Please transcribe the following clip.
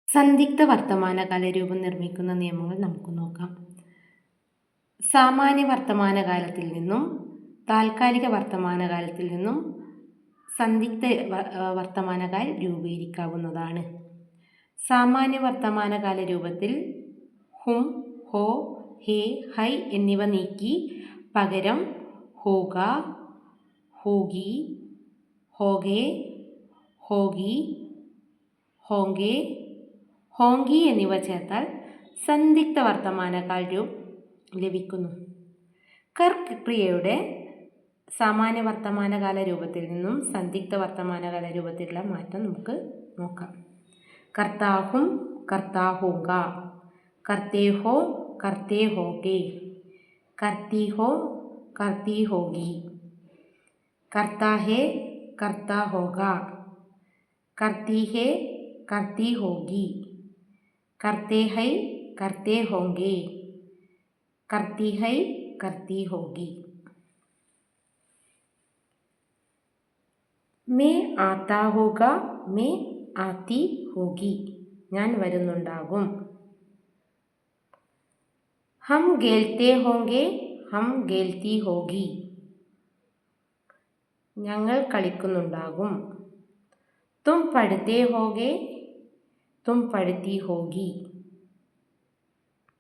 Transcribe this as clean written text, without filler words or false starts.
സന്ദിഗ്ധ വർത്തമാനകാല രൂപം നിർമ്മിക്കുന്ന നിയമങ്ങൾ നമുക്ക് നോക്കാം. സാമാന്യ വർത്തമാനകാലത്തിൽ നിന്നും താൽക്കാലിക വർത്തമാനകാലത്തിൽ നിന്നും സന്ദിഗ്ധ വർത്തമാനകാൽ രൂപീകരിക്കാവുന്നതാണ്. സാമാന്യ വർത്തമാനകാല രൂപത്തിൽ ഹും, ഹോ, ഹേ, ഹൈ എന്നിവ നീക്കി പകരം ഹോഗ, ഹോഗി, ഹോഗെ, ഹോഗി, ഹോങ്കെ, ഹോങ്കി എന്നിവ ചേർത്താൽ സന്ദിഗ്ധ വർത്തമാനകാൽ രൂപം ലഭിക്കുന്നു. കർ ക്രിയയുടെ സാമാന്യ വർത്തമാനകാല രൂപത്തിൽ നിന്നും സന്ദിഗ്ധ വർത്തമാനകാല രൂപത്തിലുള്ള മാറ്റം നമുക്ക് നോക്കാം. കർത്താഹും, കർത്താഹൂങ്ക, കർത്തേഹോ, കർത്തേ ഹോഗെ, കർത്തിഹോ, കർത്തി ഹോഗി, കർത്താഹേ, കർത്താ ഹോഗ, കർത്തിഹേ, കർത്തി ഹോഗി, കർത്തേഹൈ, കർത്തേ ഹോങ്കെ, കർത്തിഹൈ, കർത്തി ഹോഗി. മേ ആത്താ ഹോഗ, മേ ആത്തി ഹോഗി, ഞാൻ വരുന്നുണ്ടാകും. ഹം ഖേൽത്തേ ഹോങ്കെ, ഹം ഖേൽത്തി ഹോഗി, ഞങ്ങൾ കളിക്കുന്നുണ്ടാകും. തും പഠിത്തേ ഹോഗെ, തും പഠിത്തി ഹോഗി,